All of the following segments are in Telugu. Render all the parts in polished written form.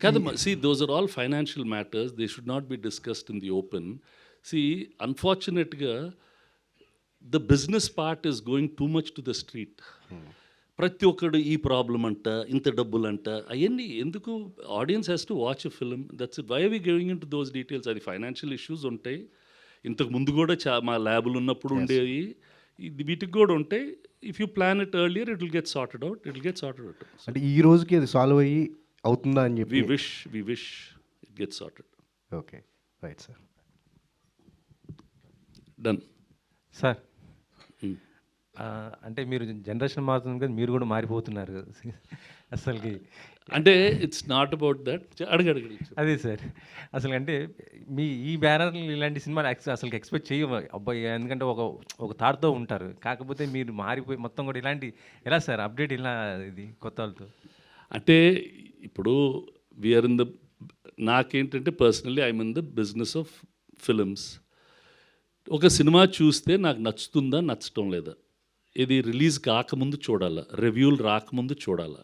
కాదమ్మా, see those are all financial matters, they should not be discussed in the open. See, unfortunately, the business part is going too much to the street. ప్రతి ఒక్కడు ఈ ప్రాబ్లం అంట, ఇంత డబ్బులంట, అవన్నీ ఎందుకు? Audience has to watch a film, that's it. Why are we going into those details? అది ఫైనాన్షియల్ ఇష్యూస్ ఉంటాయి, ఇంతకు ముందు కూడా మా ల్యాబులు ఉన్నప్పుడు ఉండేవి, ఇది వీటికి కూడా ఉంటాయి. If you plan it earlier it will get sorted out, it will get sorted out. అంటే ఈ రోజుకి అది సాల్వ్ అయ్యి అవుతుందా అని చెప్పి we wish it get sorted. Okay, right sir. Done sir. అంటే మీరు జనరేషన్ మారుతుంది కదా, మీరు కూడా మారిపోతున్నారు కదా అసలుకి. అంటే ఇట్స్ నాట్ అబౌట్ దట్. అడగడు అదే సార్, అసలు అంటే మీ ఈ బ్యానర్లు ఇలాంటి సినిమాలు అసలు ఎక్స్పెక్ట్ చేయము అబ్బాయి, ఎందుకంటే ఒక థాట్తో ఉంటారు. కాకపోతే మీరు మారిపోయి మొత్తం కూడా ఇలాంటి ఎలా సార్ అప్డేట్ ఇలా ఇది కొత్త వాళ్ళతో? అంటే ఇప్పుడు వీఆర్ ఇన్ ద, నాకేంటంటే personally I'm in the business of films. ఒక సినిమా చూస్తే నాకు నచ్చుతుందా నచ్చటం లేదా, ఇది రిలీజ్ కాకముందు చూడాలా, రివ్యూలు రాకముందు చూడాలా,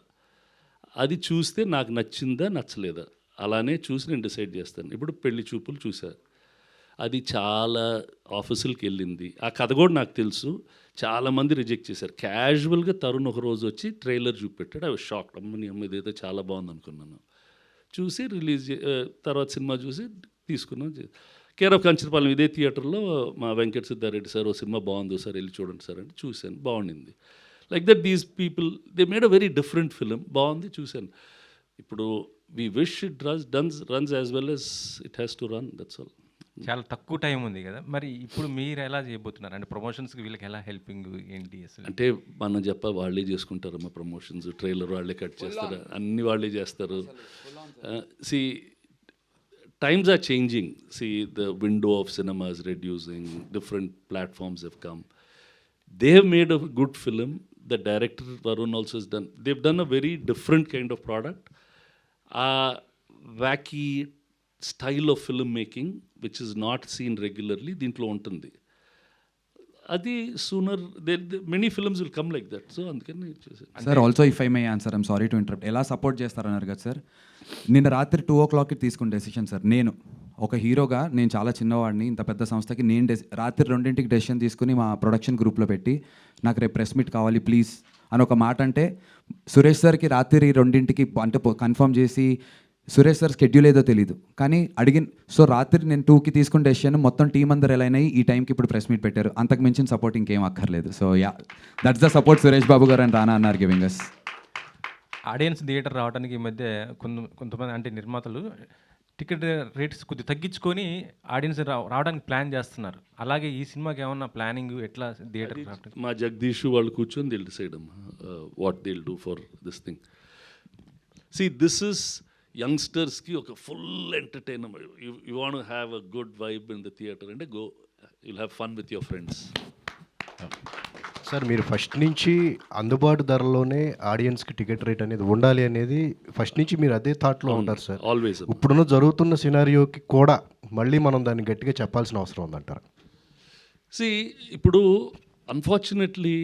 అది చూస్తే నాకు నచ్చిందా నచ్చలేదా, అలానే చూసి నేను డిసైడ్ చేస్తాను. ఇప్పుడు పెళ్లి చూపులు చూశారు, అది చాలా ఆఫీసులకి వెళ్ళింది, ఆ కథ కూడా నాకు తెలుసు, చాలామంది రిజెక్ట్ చేశారు. క్యాజువల్గా తరుణ్ ఒక రోజు వచ్చి ట్రైలర్ చూపెట్టాడు, అవి షాక్, అమ్మని అమ్మ ఇదైతే చాలా బాగుంది అనుకున్నాను. చూసి రిలీజ్ తర్వాత సినిమా చూసి తీసుకున్నాం. కేర్ ఆఫ్ కంచరపాలెం ఇదే థియేటర్లో మా వెంకట సిద్ధారెడ్డి సార్ ఓ సినిమా బాగుంది సార్ వెళ్ళి చూడండి సార్ అంటే చూశాను, బాగుండింది. Like that these people they made a very different film, బాగుంది చూశాను. ఇప్పుడు we wish it runs as well as it has to run, that's all. చాలా తక్కువ టైం ఉంది కదా, మరి ఇప్పుడు మీరు ఎలా చేయబోతున్నారు? అంటే ప్రమోషన్స్కి వీళ్ళకి ఎలా హెల్పింగ్ ఏంటి అసలు? అంటే మనం వాళ్ళే చేసుకుంటారు మా ప్రమోషన్స్, ట్రైలర్ వాళ్ళే కట్ చేస్తారు, అన్నీ వాళ్ళే చేస్తారు. See times are changing. See, the window of cinema is reducing, different platforms have come. They have made a good film. The director Varun also has done, they've done a very different kind of product. Wacky style of filmmaking which is not seen regularly దీంట్లో ఉంటుంది. అది sooner many films will come like that. So అందుకని sir also if I my answer, I'm sorry to interrupt. ఎలా సపోర్ట్ చేస్తారన్నారు కదా సార్, నిన్న రాత్రి 2:00కి తీసుకున్న డెసిషన్ సార్. నేను ఒక హీరోగా నేను చాలా చిన్నవాడిని, ఇంత పెద్ద సంస్థకి నేను రాత్రి 2ంటికి డెసిషన్ తీసుకుని మా ప్రొడక్షన్ గ్రూప్లో పెట్టి నాకు రేపు ప్రెస్ మీట్ కావాలి ప్లీజ్ అని ఒక మాట అంటే, సురేష్ సార్కి రాత్రి 2ంటికి అంటే కన్ఫర్మ్ చేసి, సురేష్ సార్ స్కెడ్యూల్ ఏదో తెలీదు కానీ సో రాత్రి నేను 2కి తీసుకున్న డెసిషన్ మొత్తం టీం అందరు ఎలా అయినాయి ఈ టైంకి ఇప్పుడు ప్రెస్ మీట్ పెట్టారు. అంతకు మించిన సపోర్ట్ ఇంకేం అక్కర్లేదు. So yeah, that's the support Suresh Babu garu and రానా అన్నారు గివింగ్ అస్. ఆడియన్స్ థియేటర్ రావడానికి ఈ మధ్య కొంతమంది అంటే నిర్మాతలు టికెట్ రేట్స్ కొద్దిగా తగ్గించుకొని ఆడియన్స్ రావడానికి ప్లాన్ చేస్తున్నారు. అలాగే ఈ సినిమాకి ఏమన్నా ప్లానింగ్ ఎట్లా థియేటర్? మా జగదీష్ వాళ్ళు కూర్చొని they'll decide what they'll do for this thing. See this is యంగ్స్టర్స్కి ఒక full entertainment. You want to have a good vibe in the theatre అంటే go, you'll have fun with your friends. Sir, మీరు ఫస్ట్ నుంచి అందుబాటు ధరలోనే ఆడియన్స్కి టికెట్ రేట్ అనేది ఉండాలి అనేది ఫస్ట్ నుంచి మీరు అదే థాట్లో ఉంటారు సార్. ఆల్వేస్. ఇప్పుడున్న జరుగుతున్న సినారియోకి కూడా మళ్ళీ మనం దాన్ని గట్టిగా చెప్పాల్సిన అవసరం ఉందంటారు. సి ఇప్పుడు అన్ఫార్చునేట్లీ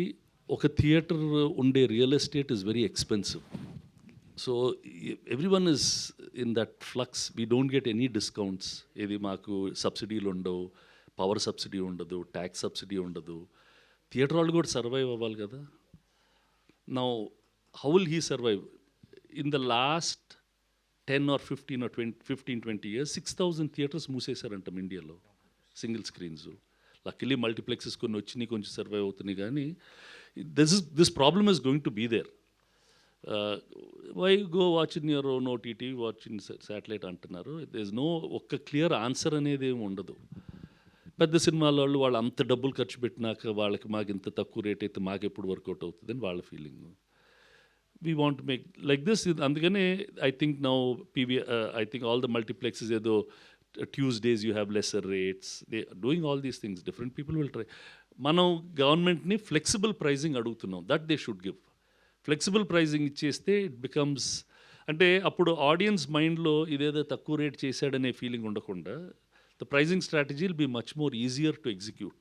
ఒక థియేటర్ ఉండే real estate is very expensive. So everyone is in that flux. We don't get any discounts. ఇది మాకు సబ్సిడీలు ఉండవు, పవర్ సబ్సిడీ ఉండదు, ట్యాక్స్ సబ్సిడీ ఉండదు. థియేటర్ వాళ్ళు కూడా సర్వైవ్ అవ్వాలి కదా. Now how will he survive? In the last 10 or 15-20 years 6,000 theatres మూసేశారంట ఇండియాలో, సింగిల్ స్క్రీన్స్. లక్కీలీ మల్టీప్లెక్సెస్ కొన్ని వచ్చినాయి, కొంచెం సర్వైవ్ అవుతున్నాయి. కానీ this problem is going to be there. Why go watch in your own OTT, watch in satellite అంటున్నారు. దే ఇస్ నో ఒక్క క్లియర్ ఆన్సర్ అనేది ఏమి ఉండదు. పెద్ద సినిమాల వాళ్ళు అంత డబ్బులు ఖర్చు పెట్టినాక వాళ్ళకి మాకు ఇంత తక్కువ రేట్ అయితే మాకు ఎప్పుడు వర్కౌట్ అవుతుంది అని వాళ్ళ feeling. We want make like this. అందుకనే I think now I think all the multiplexes ఏదో Tuesdays you have lesser rates. They are doing all these things. Different people will try. మనం గవర్నమెంట్ని ఫ్లెక్సిబుల్ ప్రైజింగ్ అడుగుతున్నాం. That they should give. Flexible pricing ఇచ్చేస్తే ఇట్ బికమ్స్, అంటే అప్పుడు ఆడియన్స్ మైండ్లో ఇదేదో తక్కువ రేట్ చేశాడనే ఫీలింగ్ ఉండకుండా the pricing strategy will be much more easier to execute.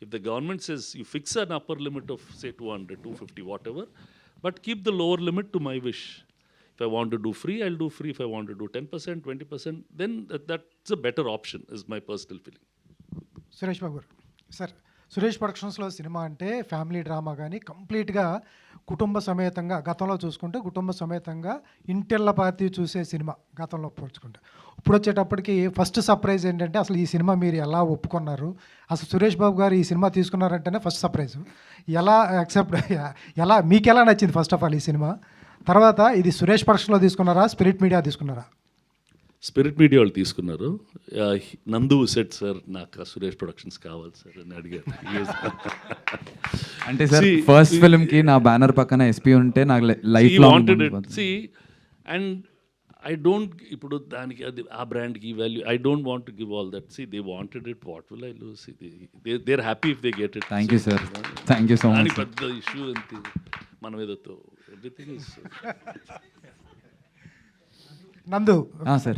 If the government says you fix an upper limit of say 200, 250, whatever, but keep the lower limit to my wish. If I want to do free, I'll do free. If I want to do 10%, 20%, then that's a better option, is my personal feeling. Suresh Babu garu sir, Suresh ప్రొడక్షన్స్లో సినిమా అంటే ఫ్యామిలీ డ్రామా కానీ కంప్లీట్గా కుటుంబ సమేతంగా, గతంలో చూసుకుంటే కుటుంబ సమేతంగా ఇంటిళ్ళ పాతి చూసే సినిమా గతంలో పోల్చుకుంటే. ఇప్పుడు వచ్చేటప్పటికి ఫస్ట్ సర్ప్రైజ్ ఏంటంటే అసలు ఈ సినిమా మీరు ఎలా ఒప్పుకున్నారు, అసలు సురేష్ బాబు గారు ఈ సినిమా తీసుకున్నారంటేనే ఫస్ట్ సర్ప్రైజ్. ఎలా యాక్సెప్ట్, ఎలా మీకు ఎలా నచ్చింది ఫస్ట్ ఆఫ్ ఆల్ ఈ సినిమా? తర్వాత ఇది సురేష్ ప్రొడక్షన్లో తీసుకున్నారా, స్పిరిట్ మీడియా తీసుకున్నారా? స్పిరిట్ మీడియా వాళ్ళు తీసుకున్నారు. నందు సెట్ సార్ నాకు సురేష్ ప్రొడక్షన్స్ కావాలి సార్ అని అడిగారు. అంటే సార్ See, ఫస్ట్ ఫిల్మ్ కి నా బ్యానర్ పక్కన ఎస్పీ ఉంటే నాకు life He wanted it. Long. See, and I don't, ఇప్పుడు దానికి అది ఆ బ్రాండ్కి value, I don't want to give all that. See they wanted it, what will I lose? They are happy if they get it. Thank you sir, thank you so much. దానికి పెద్ద ఇష్యూ ఎంత మనం ఏదో ఎవ్రీథింగ్ ఇస్. నందు సార్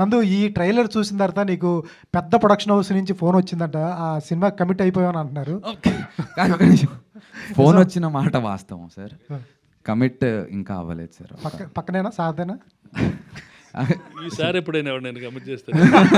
నందు, ఈ ట్రైలర్ చూసిన తర్వాత నీకు పెద్ద ప్రొడక్షన్ హౌస్ నుంచి ఫోన్ వచ్చిందంట, ఆ సినిమా కమిట్ అయిపోయామని అంటున్నారు. ఫోన్ వచ్చిన మాట వాస్తవం సార్, కమిట్ ఇంకా అవ్వలేదు సార్. పక్కనేనా సాధన? ఈసారి ఎప్పుడైనా నేను కమిట్ చేస్తాను.